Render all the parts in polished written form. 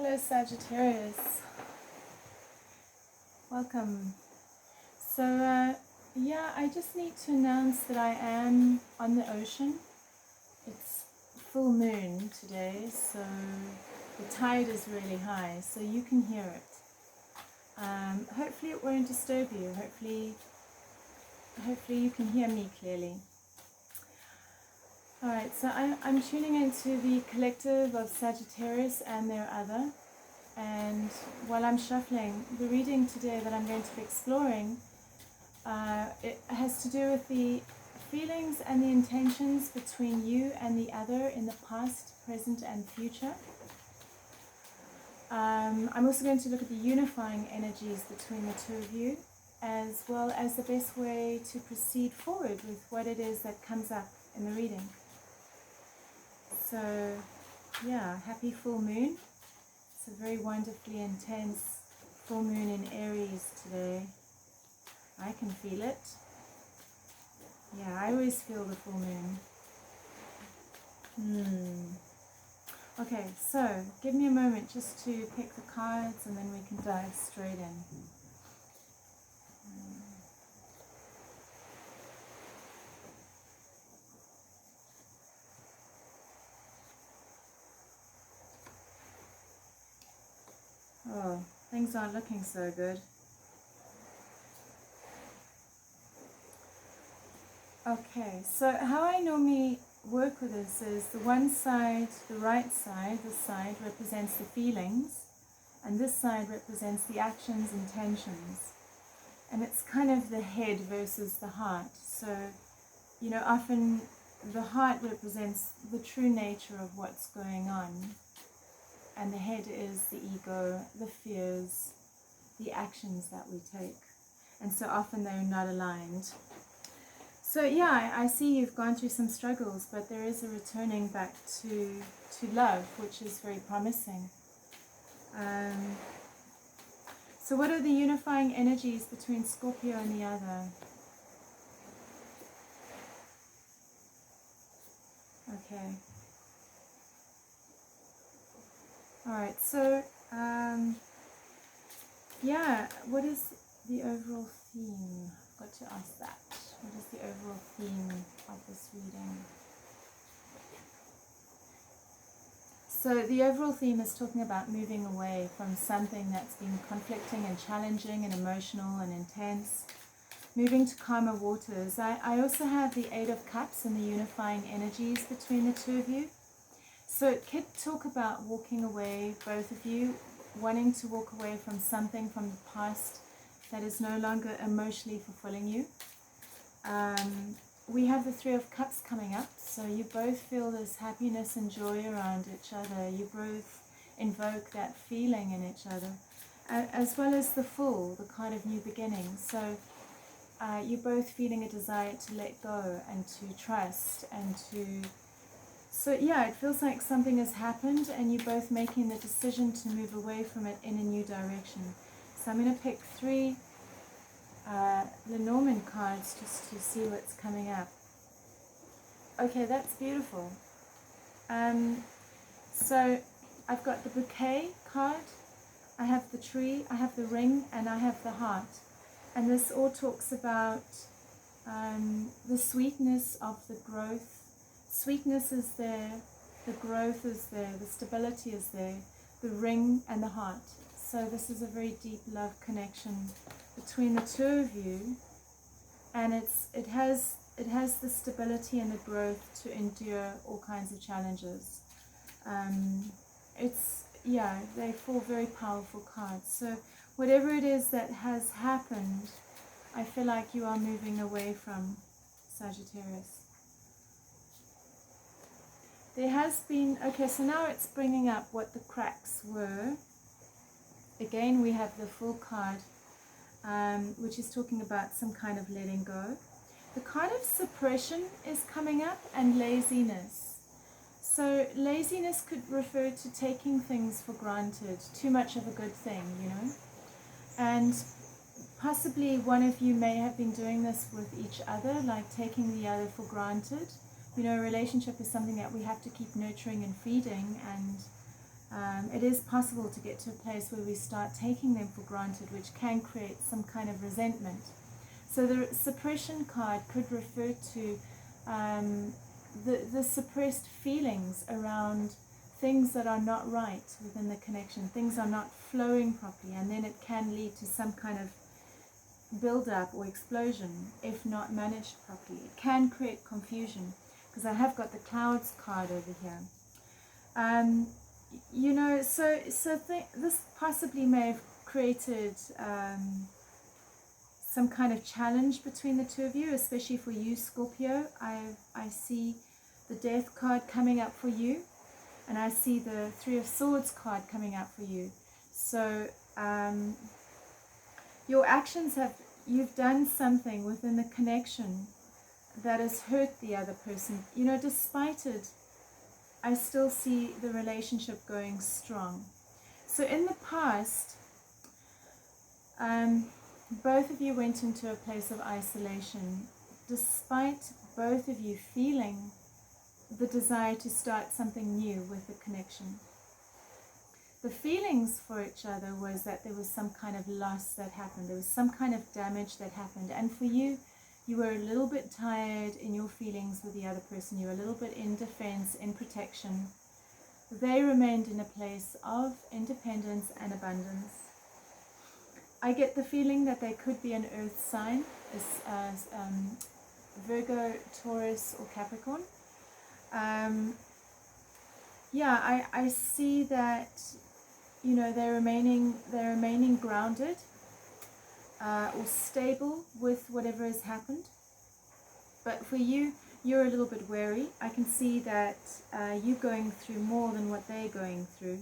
Hello Sagittarius, welcome. So yeah, I just need to announce that I am on the ocean. It's full moon today, so the tide is really high, so you can hear it. Hopefully it won't disturb you. Hopefully you can hear me clearly. Alright, so I'm tuning into the collective of Sagittarius and their other. And while I'm shuffling, the reading today that I'm going to be exploring, it has to do with the feelings and the intentions between you and the other in the past, present and future. I'm also going to look at the unifying energies between the two of you, as well as the best way to proceed forward with what it is that comes up in the reading. So yeah, happy full moon. It's a very wonderfully intense full moon in Aries today. I can feel it. Yeah, I always feel the full moon. Okay, so give me a moment just to pick the cards and then we can dive straight in. Oh, things aren't looking so good. Okay, so how I normally work with this is the one side, the right side, this side represents the feelings, and this side represents the actions, intentions. And it's kind of the head versus the heart. So, you know, often the heart represents the true nature of what's going on. And the head is the ego, the fears, the actions that we take. And so often they're not aligned. So yeah, I see you've gone through some struggles, but there is a returning back to love, which is very promising. So what are the unifying energies between Scorpio and the other? Okay. Alright, so yeah, what is the overall theme? I've got to ask that. What is the overall theme of this reading? So the overall theme is talking about moving away from something that's been conflicting and challenging and emotional and intense, moving to calmer waters. I also have the Eight of Cups and the unifying energies between the two of you. So it could talk about walking away, both of you, wanting to walk away from something from the past that is no longer emotionally fulfilling you. We have the Three of Cups coming up, so you both feel this happiness and joy around each other. You both invoke that feeling in each other, as well as the Fool, the card of new beginnings. So you're both feeling a desire to let go and to trust and to... So yeah, it feels like something has happened and you're both making the decision to move away from it in a new direction. So I'm going to pick three Lenormand cards just to see what's coming up. Okay, that's beautiful. So I've got the bouquet card, I have the tree, I have the ring, and I have the heart. And this all talks about the sweetness of the growth. Sweetness is there, the growth is there, the stability is there, the ring and the heart. So this is a very deep love connection between the two of you, and it has the stability and the growth to endure all kinds of challenges. They're four very powerful cards. So whatever it is that has happened, I feel like you are moving away from, Sagittarius. There has been, okay, so now it's bringing up what the cracks were. Again, we have the Fool card, which is talking about some kind of letting go. The card of suppression is coming up, and laziness. So laziness could refer to taking things for granted, too much of a good thing, you know. And possibly one of you may have been doing this with each other, like taking the other for granted. You know, a relationship is something that we have to keep nurturing and feeding, and it is possible to get to a place where we start taking them for granted, which can create some kind of resentment. So the suppression card could refer to the suppressed feelings around things that are not right within the connection. Things are not flowing properly, and then it can lead to some kind of build-up or explosion if not managed properly. It can create confusion, because I have got the clouds card over here. You know, so this possibly may have created some kind of challenge between the two of you, especially for you, Scorpio. I see the Death card coming up for you, and I see the Three of Swords card coming up for you. So your actions you've done something within the connection that has hurt the other person. You know, despite it, I still see the relationship going strong. So in the past, both of you went into a place of isolation, despite both of you feeling the desire to start something new with the connection. The feelings for each other was that there was some kind of loss that happened. There was some kind of damage that happened. And for you, you were a little bit tired in your feelings with the other person. You were a little bit in defense, in protection. They remained in a place of independence and abundance. I get the feeling that they could be an earth sign, as Virgo, Taurus, or Capricorn. Yeah, I see that, you know, they're remaining grounded or stable with whatever has happened. But for you, you're a little bit wary. I can see that you're going through more than what they're going through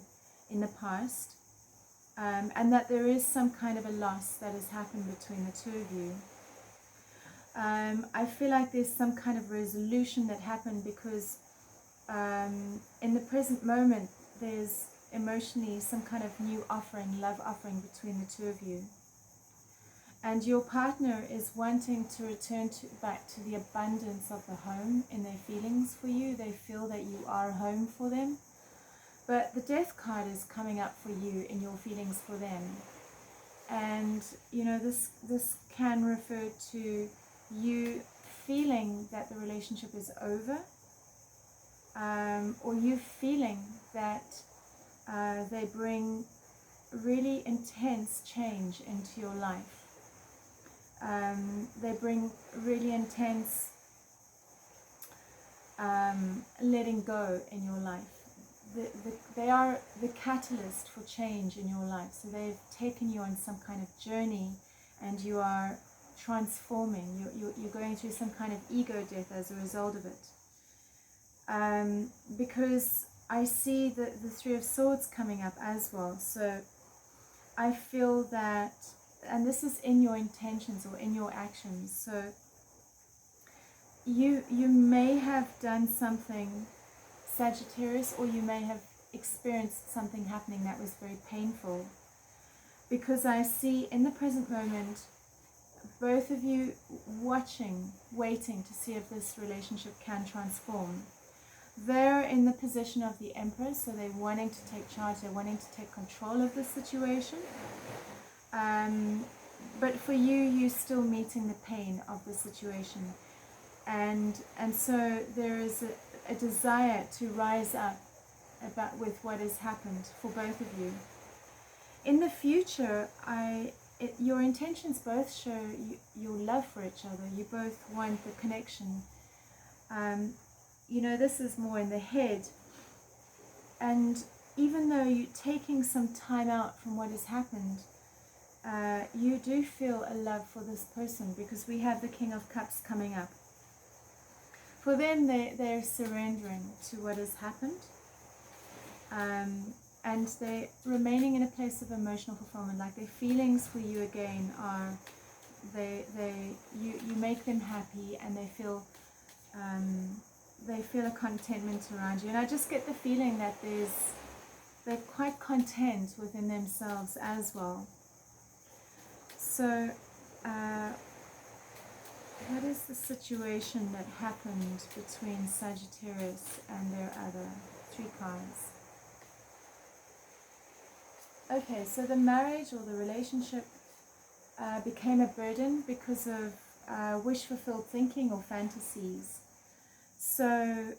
in the past, and that there is some kind of a loss that has happened between the two of you. I feel like there's some kind of resolution that happened because in the present moment there's emotionally some kind of new offering, love offering between the two of you. And your partner is wanting to return back to the abundance of the home in their feelings for you. They feel that you are home for them. But the Death card is coming up for you in your feelings for them. And, you know, this can refer to you feeling that the relationship is over, or you feeling that they bring really intense change into your life. They bring really intense letting go in your life. They are the catalyst for change in your life. So they've taken you on some kind of journey, and you are transforming. You're going through some kind of ego death as a result of it. Because I see the Three of Swords coming up as well. So I feel that, and this is in your intentions or in your actions. So you may have done something, Sagittarius, or you may have experienced something happening that was very painful. Because I see in the present moment, both of you watching, waiting to see if this relationship can transform. They're in the position of the Emperor, so they're wanting to take charge, they're wanting to take control of the situation. But for you, you're still meeting the pain of the situation. And so there is a desire to rise up with what has happened for both of you. In the future, your intentions both show your love for each other. You both want the connection. You know, this is more in the head. And even though you're taking some time out from what has happened, you do feel a love for this person, because we have the King of Cups coming up. For them, they're surrendering to what has happened, and they're remaining in a place of emotional fulfillment. Like, their feelings for you again are, you make them happy, and they feel a contentment around you. And I just get the feeling that they're quite content within themselves as well. So what is the situation that happened between Sagittarius and their other three cards? Okay, so the marriage or the relationship became a burden because of wish-fulfilled thinking or fantasies. So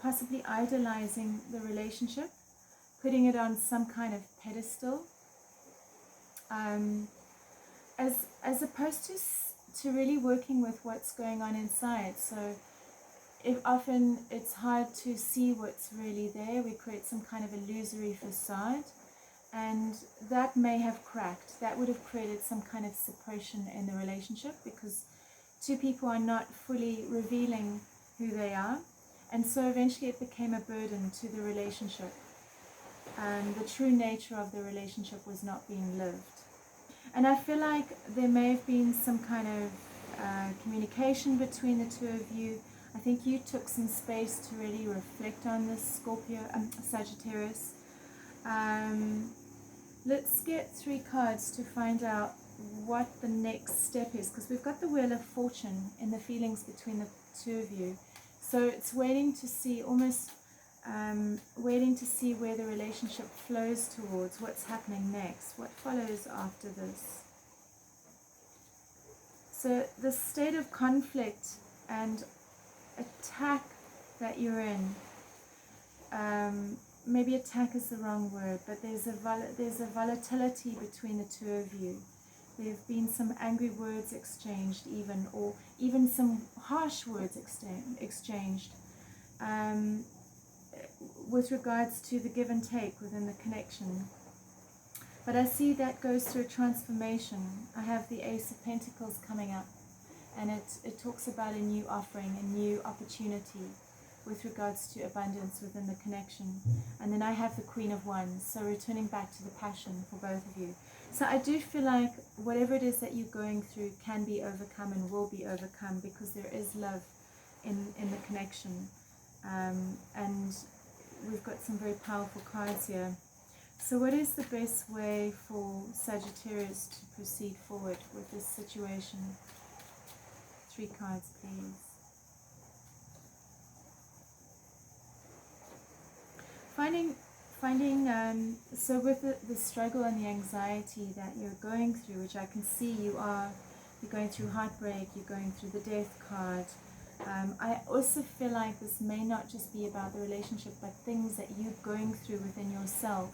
possibly idolizing the relationship, putting it on some kind of pedestal, as opposed to really working with what's going on inside. So if often it's hard to see what's really there, we create some kind of illusory facade, and that may have cracked. That would have created some kind of suppression in the relationship because two people are not fully revealing who they are, and so eventually it became a burden to the relationship, and the true nature of the relationship was not being lived. And I feel like there may have been some kind of communication between the two of you. I think you took some space to really reflect on this Sagittarius. Let's get 3 cards to find out what the next step is, because we've got the Wheel of Fortune in the feelings between the two of you. So it's waiting to see, almost waiting to see where the relationship flows towards, what's happening next, what follows after this. So the state of conflict and attack that you're in, maybe attack is the wrong word, but there's a volatility between the two of you. There have been some angry words exchanged even, or even some harsh words exchanged with regards to the give and take within the connection. But I see that goes through a transformation. I have the Ace of Pentacles coming up, and it talks about a new offering, a new opportunity with regards to abundance within the connection. And then I have the Queen of Wands, so returning back to the passion for both of you. So I do feel like whatever it is that you're going through can be overcome and will be overcome, because there is love in the connection. And we've got some very powerful cards here. So what is the best way for Sagittarius to proceed forward with this situation? 3 cards, please. So with the struggle and the anxiety that you're going through, which I can see you're going through heartbreak, you're going through the death card. I also feel like this may not just be about the relationship, but things that you're going through within yourself.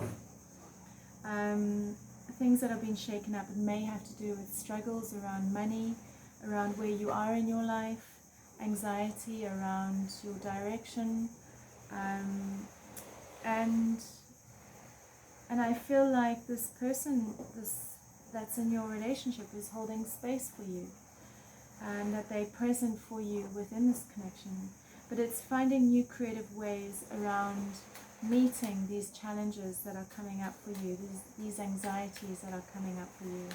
Things that are being shaken up. It may have to do with struggles around money, around where you are in your life, anxiety around your direction, and I feel like this person that's in your relationship is holding space for you, and that they're present for you within this connection. But it's finding new creative ways around meeting these challenges that are coming up for you, these anxieties that are coming up for you.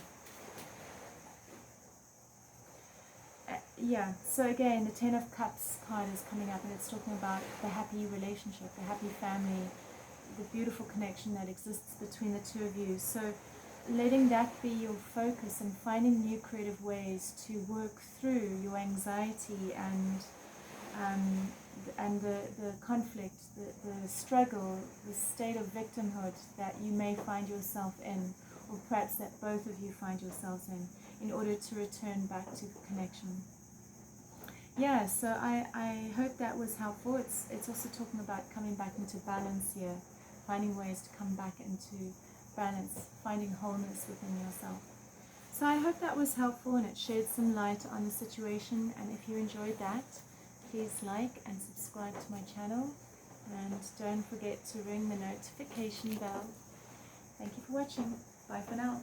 Yeah, so again, the 10 of Cups card is coming up, and it's talking about the happy relationship, the happy family, the beautiful connection that exists between the two of you. So letting that be your focus and finding new creative ways to work through your anxiety and the conflict, the struggle, the state of victimhood that you may find yourself in, or perhaps that both of you find yourselves in order to return back to the connection. Yeah, so I hope that was helpful. It's also talking about coming back into balance here, finding ways to come back into balance, finding wholeness within yourself. So I hope that was helpful and it shed some light on the situation. And if you enjoyed that, please like and subscribe to my channel, and don't forget to ring the notification bell. Thank you for watching. Bye for now.